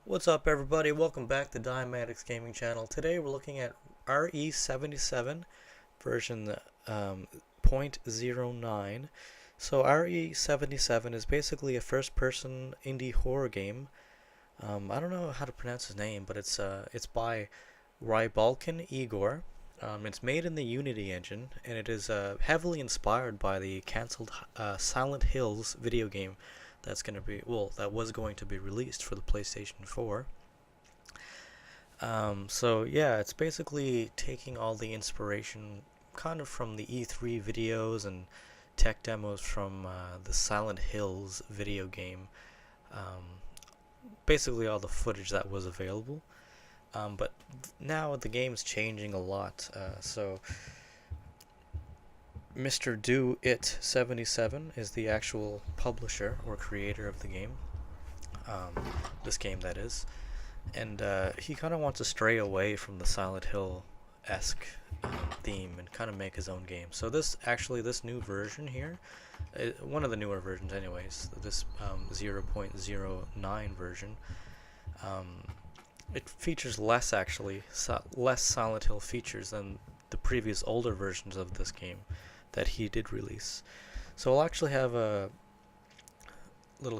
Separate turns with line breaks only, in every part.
What's up, everybody? Welcome back to Diamatics Gaming Channel. Today we're looking at RE77 version .09. So RE77 is basically a first-person indie horror game. I don't know how to pronounce his name, but it's by Rybalkin Igor. It's made in the UnityEngine, and it is heavily inspired by the cancelled SilentHills video game that was going to be released for the PlayStation 4. So yeah, it's basically taking all the inspiration kind of from the E3 videos and tech demos from the Silent Hills video game. Basically all the footage that was available. But now the game's changing a lot. So Mr. Do It 77 is the actual publisher or creator of the game. This game, that is. And he kind of wants to stray away from the Silent Hill-esque theme and kind of make his own game. So this new version here, one of the newer versions anyways, this 0.09 version, it features less Silent Hill features than the previous older versions of this game that he did release. So I'll actually have a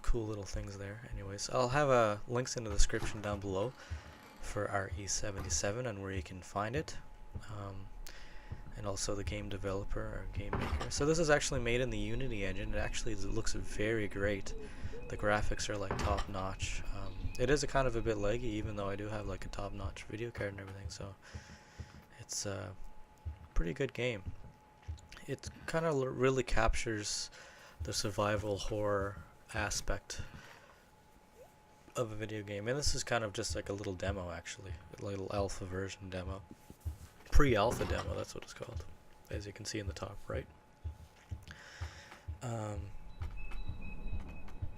cool little things there. Anyways, I'll have links in the description down below for RE77 and where you can find it, and also the game developer or game maker. So this is actually made in the Unity engine. It looks very great. The graphics are like top notch. It is a kind of a bit laggy, even though I do have like a top notch video card and everything. So it's a pretty good game. It kind of really captures the survival horror aspect of a video game, and this is kind of just like a little demo, actually, a little alpha version demo, pre-alpha demo, that's what it's called, as you can see in the top right.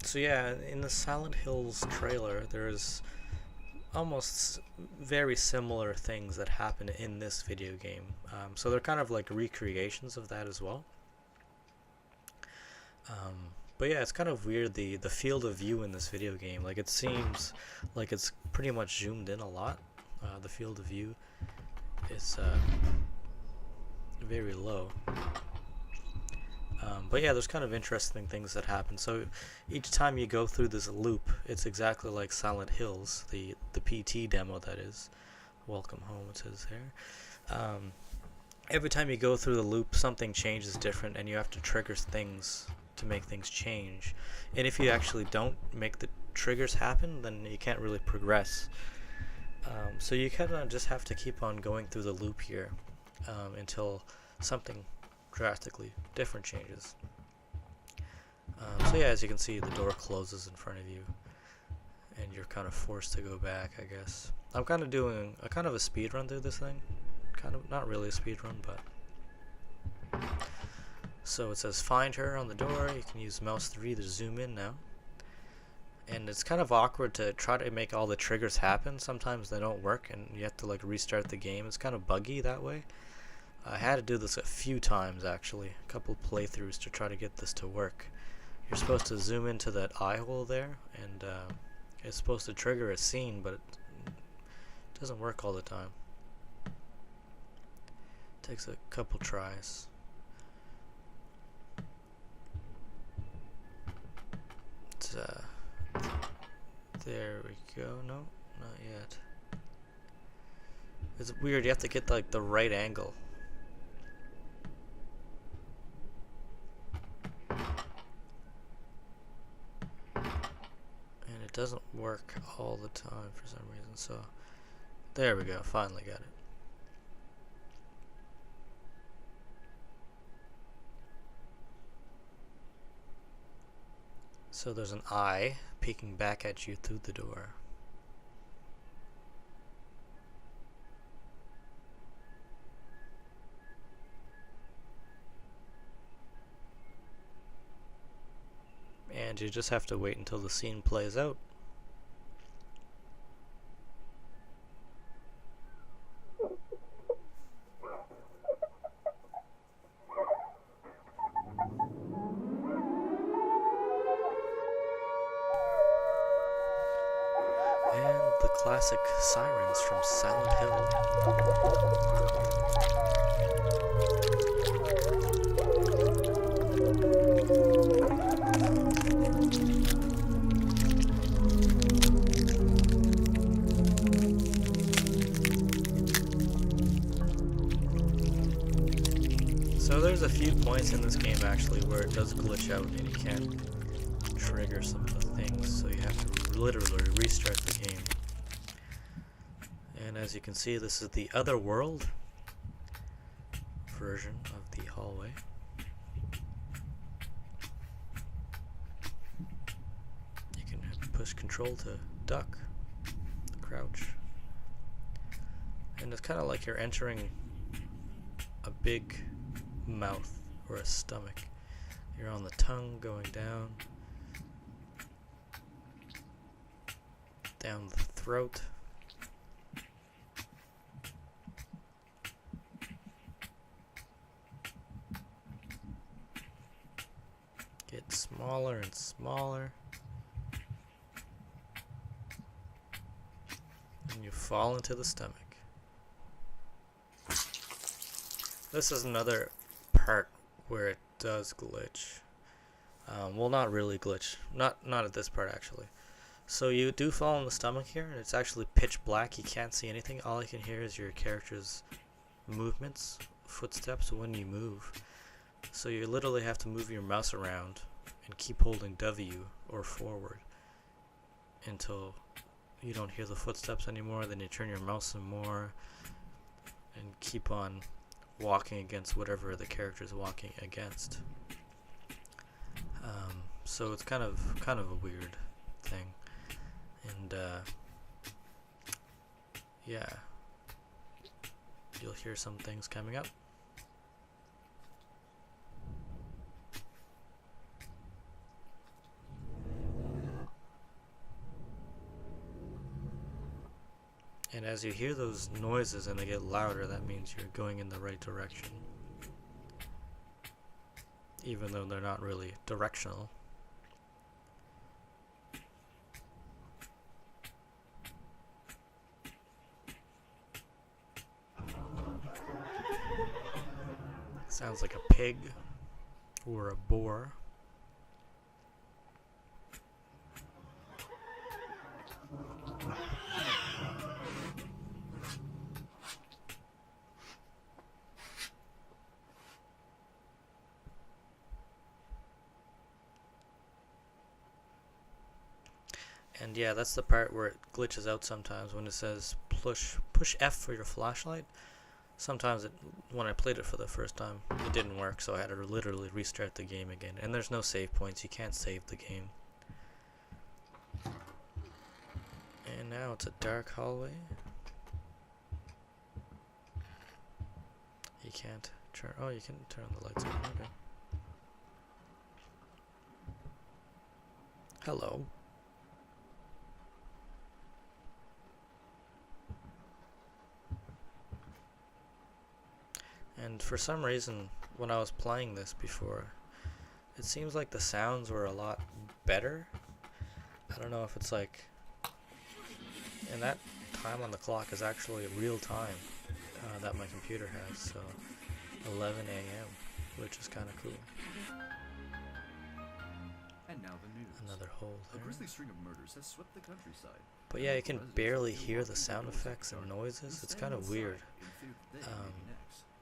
So yeah, in the Silent Hills trailer there's almost very similar things that happen in this video game, so they're kind of like recreations of that as well. But yeah, it's kind of weird, the field of view in this video game. Like, it seems like it's pretty much zoomed in a lot. The field of view is very low. But yeah, there's kind of interesting things that happen. So each time you go through this loop, it's exactly like Silent Hills, the PT demo, that is. Welcome home, it says there. Every time you go through the loop, something changes different, and you have to trigger things to make things change. And if you actually don't make the triggers happen, then you can't really progress. So you kind of just have to keep on going through the loop here until something drastically different changes. So yeah, as you can see, the door closes in front of you and you're kind of forced to go back, I guess. I'm kind of doing a kind of a speed run through this thing. Kind of not really a speed run, but so it says find her on the door. You can use mouse 3 to zoom in now. And it's kind of awkward to try to make all the triggers happen. Sometimes they don't work and you have to like restart the game. It's kind of buggy that way. I had to do this a few times, actually, a couple playthroughs to try to get this to work. You're supposed to zoom into that eye hole there, and it's supposed to trigger a scene, but it doesn't work all the time. It takes a couple tries. There we go. No, not yet. It's weird. You have to get like the right angle. And it doesn't work all the time for some reason. So there we go. Finally got it. So there's an eye peeking back at you through the door. And you just have to wait until the scene plays out. And the classic sirens from Silent Hill. So there's a few points in this game actually where it does glitch out and you can't trigger some of the things, so you have to literally restart the game. And as you can see, this is the other world version of the hallway. You can push control to duck, crouch, and it's kind of like you're entering a big mouth or a stomach. You're on the tongue going down the throat. Get smaller and smaller. And you fall into the stomach. This is another part where it does glitch. Well, not really glitch. Not at this part actually. So you do fall in the stomach here, and it's actually pitch black. You can't see anything. All you can hear is your character's movements, footsteps when you move. So you literally have to move your mouse around and keep holding W or forward until you don't hear the footsteps anymore. Then you turn your mouse some more and keep on walking against whatever the character is walking against. So it's kind of a weird thing, and yeah, you'll hear some things coming up. And as you hear those noises and they get louder, that means you're going in the right direction, even though they're not really directional. Sounds like a pig or a boar. And yeah, that's the part where it glitches out sometimes when it says push F for your flashlight. Sometimes when I played it for the first time, it didn't work, so I had to literally restart the game again. And there's no save points, you can't save the game. And now it's a dark hallway. You can't turn, oh, you can turn the lights on, okay. Hello. And for some reason, when I was playing this before, it seems like the sounds were a lot better. I don't know if it's like, and that time on the clock is actually real time that my computer has, so 11 a.m., which is kind of cool.
And now the news.
Another hole there.
A grisly string of murders has swept the countryside.
But yeah, you can barely hear the sound effects and noises. It's kind of weird.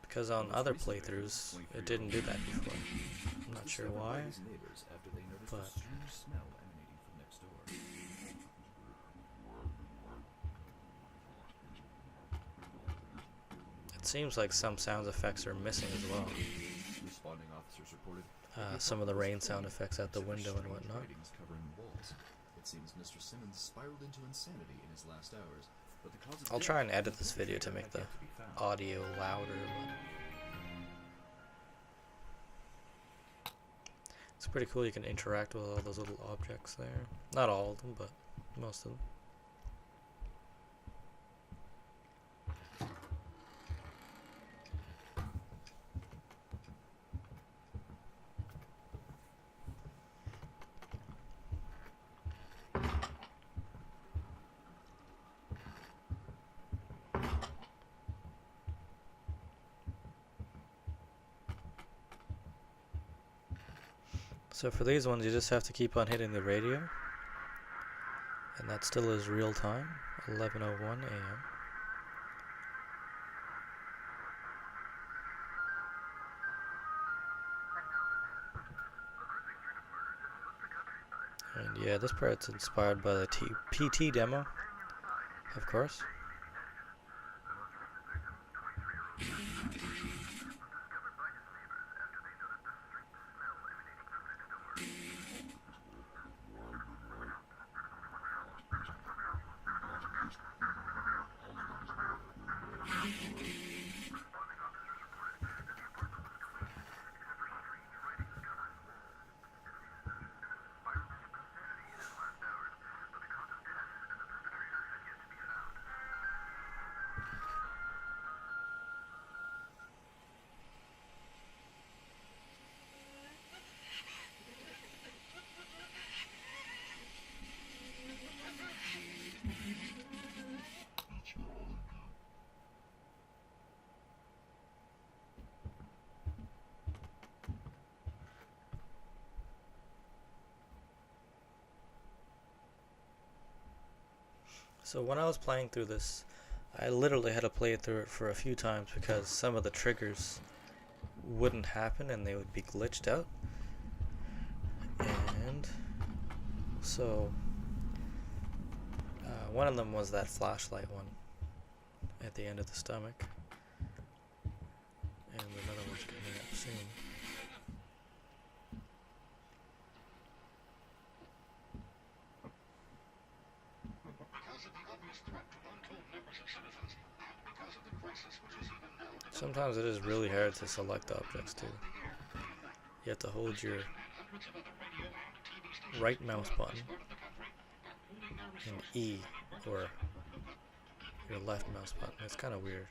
Because on other playthroughs, it didn't do that before. I'm not sure why, but it seems like some sound effects are missing as well. Some of the rain sound effects out the window and whatnot.
It seems Mr. Simmons spiraled into insanity in his last hours.
I'll try and edit this video to make the audio louder. It's pretty cool, you can interact with all those little objects there. Not all of them, but most of them. So for these ones, you just have to keep on hitting the radio, and that still is real time, 11:01 a.m. And yeah, this part's inspired by the PT demo, of course. So when I was playing through this, I literally had to play through it for a few times because some of the triggers wouldn't happen and they would be glitched out. And so one of them was that flashlight one at the end of the stomach, and another one's coming up soon. Sometimes it is really hard to select objects too. You have to hold your right mouse button and E or your left mouse button. It's kind of weird.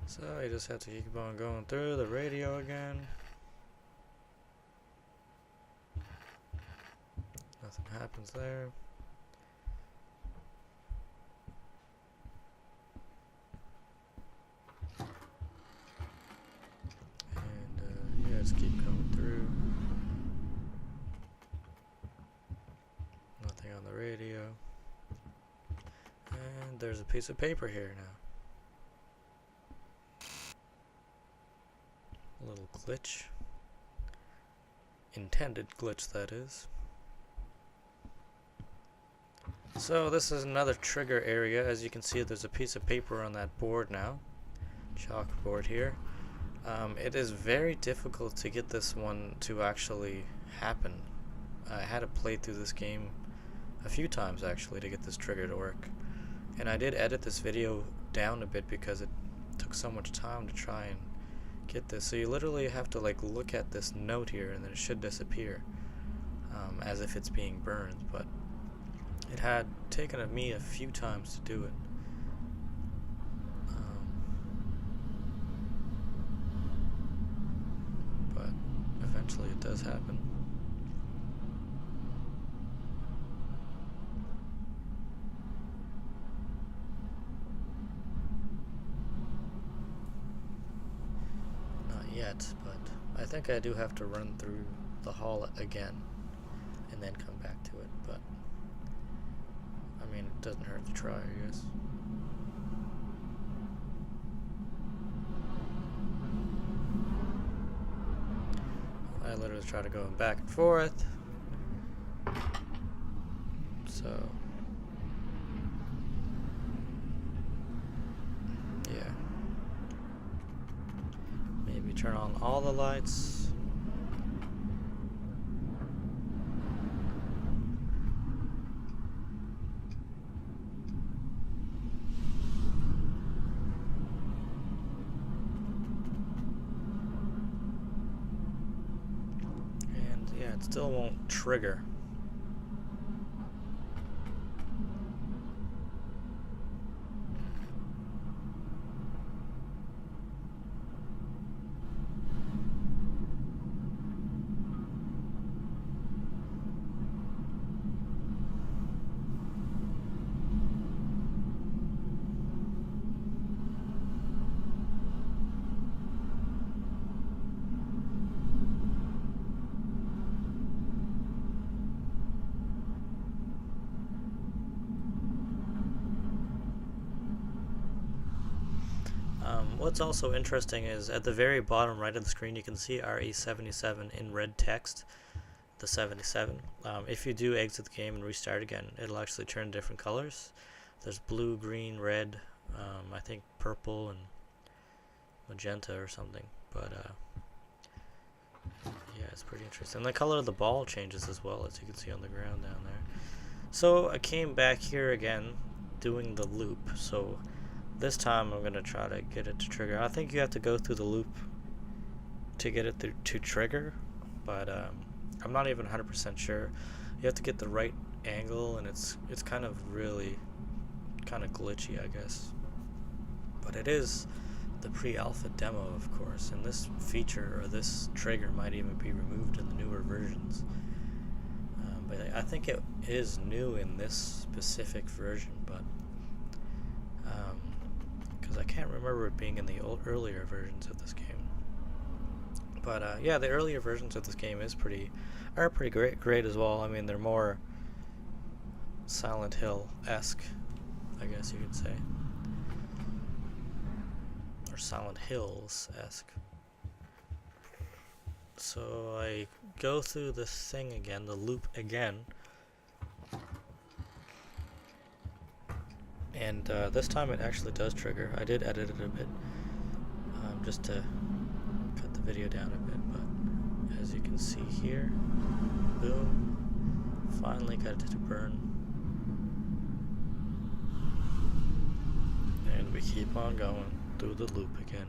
So you just have to keep on going through the radio again. Nothing happens there. And yeah, just keep going through. Nothing on the radio. And there's a piece of paper here now. A little glitch. Intended glitch, that is. So this is another trigger area. As you can see, there's a piece of paper on that board now. Chalkboard here. It is very difficult to get this one to actually happen. I had to play through this game a few times actually to get this trigger to work. And I did edit this video down a bit because it took so much time to try and get this. So you literally have to like look at this note here and then it should disappear as if it's being burned, but it had taken me a few times to do it. But eventually it does happen. Yet, but I think I do have to run through the hall again and then come back to it, but I mean, it doesn't hurt to try, I guess. I literally try to go back and forth, so yeah. Maybe turn on all the lights. it still won't trigger. What's also interesting is at the very bottom right of the screen you can see RE77 in red text, the 77. If you do exit the game and restart again, it'll actually turn different colors. There's blue, green, red, I think purple and magenta or something, but yeah, it's pretty interesting. And the color of the ball changes as well, as you can see on the ground down there. So I came back here again doing the loop, so this time I'm going to try to get it to trigger. I think you have to go through the loop to get it to trigger, but I'm not even 100% sure. You have to get the right angle, and it's kind of really kind of glitchy, I guess. But it is the pre-alpha demo, of course, and this feature or this trigger might even be removed in the newer versions. But I think it is new in this specific version, but because I can't remember it being in the earlier versions of this game. But yeah, the earlier versions of this game are pretty great as well. I mean, they're more Silent Hill-esque, I guess you could say, or Silent Hills-esque. So I go through this thing again, the loop again. And this time it actually does trigger. I did edit it a bit, just to cut the video down a bit, but as you can see here, boom, finally got it to burn. And we keep on going through the loop again.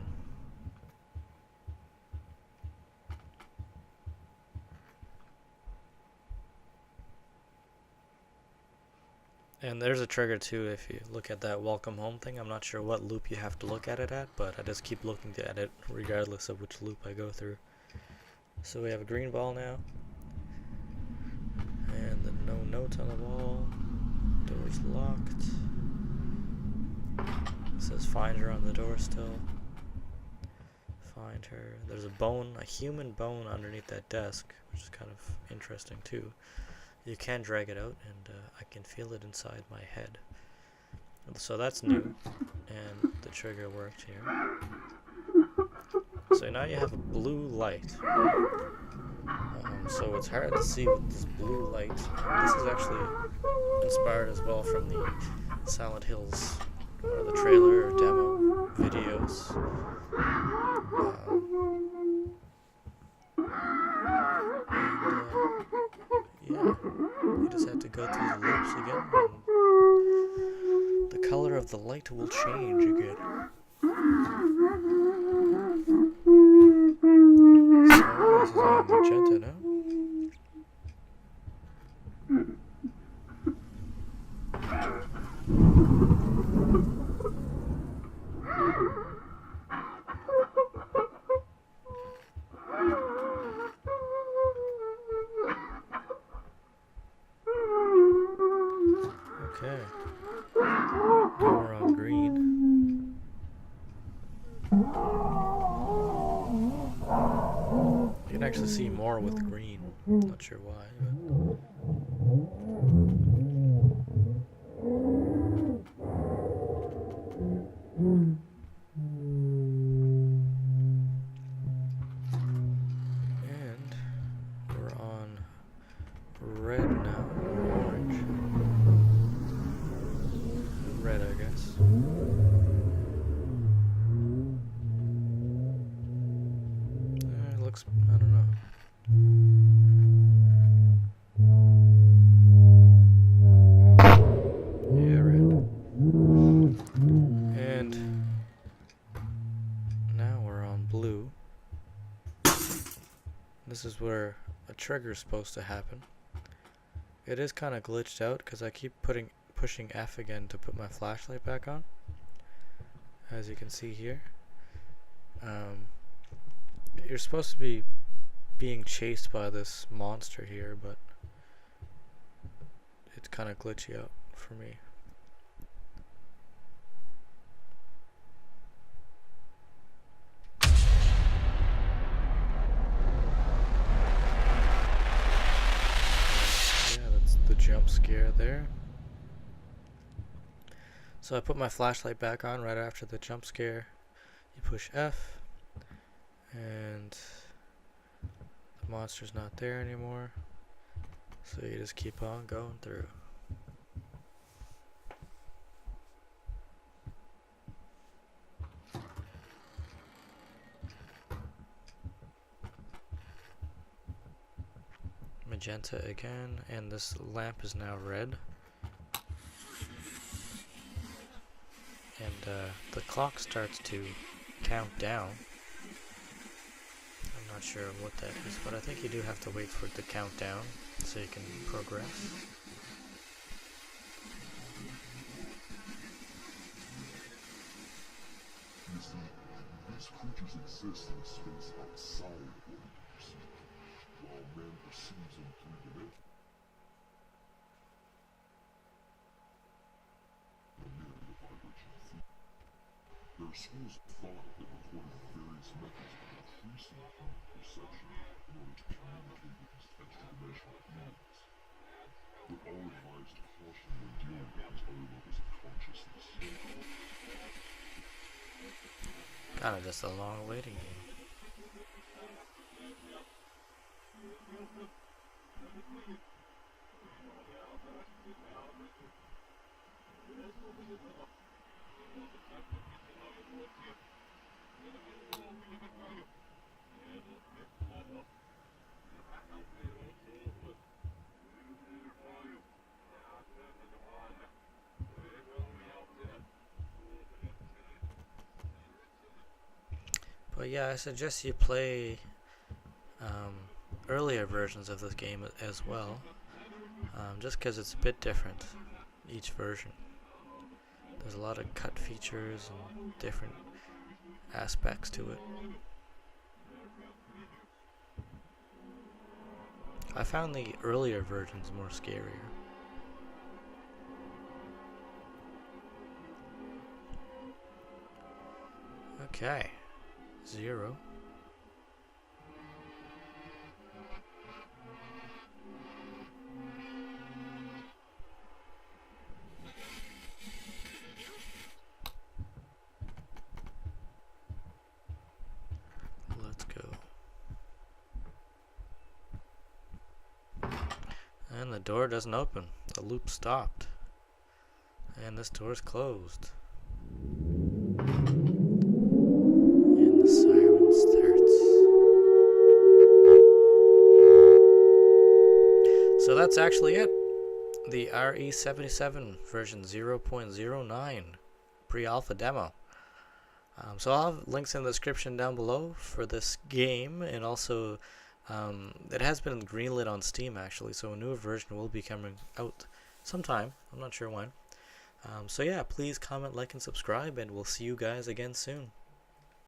And there's a trigger too if you look at that welcome home thing. I'm not sure what loop you have to look at it at, but I just keep looking at it regardless of which loop I go through. So we have a green ball now. And the no notes on the wall. Door's locked. It says find her on the door still. Find her. There's a human bone underneath that desk, which is kind of interesting too. You can drag it out, and I can feel it inside my head. So that's new, and the trigger worked here. So now you have a blue light. So it's hard to see with this blue light. This is actually inspired as well from the Silent Hills, or the trailer or demo videos. Yeah, you just have to go through the loops again, and the color of the light will change again. So this is all magenta now. Okay. Now we're on green. You can actually see more with green. Not sure why, but and we're on red now, or orange. Red, I guess. It looks, I don't know. Yeah, red. And now we're on blue. This is where a trigger is supposed to happen. It is kind of glitched out because I keep pushing F again to put my flashlight back on, as you can see here. You're supposed to be being chased by this monster here, but it's kind of glitchy out for me. Yeah, that's the jump scare there. So I put my flashlight back on right after the jump scare. You push F, and the monster's not there anymore. So you just keep on going through. Magenta again, and this lamp is now red. And the clock starts to count down. I'm not sure what that is, but I think you do have to wait for it to count down so you can progress.
You see, these creatures exist in a space outside of what we perceive, while man perceives them through dimensions. There are schools of thought that recorded various methods of increasing human perception in order to communicate with these extra-dimensional beings, but all advise caution when dealing with these other levels of consciousness.
Kinda just a long waiting game. But yeah, I suggest you play earlier versions of this game as well, just because it's a bit different, each version. There's a lot of cut features and different aspects to it. I found the earlier versions more scarier. Okay, 0. Let's go. And the door doesn't open. The loop stopped. And this door's closed. And the siren starts. So that's actually it. The RE77 version 0.09 pre-alpha demo. So I'll have links in the description down below for this game, and also it has been greenlit on Steam actually, so a newer version will be coming out sometime. I'm not sure when. So yeah, please comment, like, and subscribe, and we'll see you guys again soon.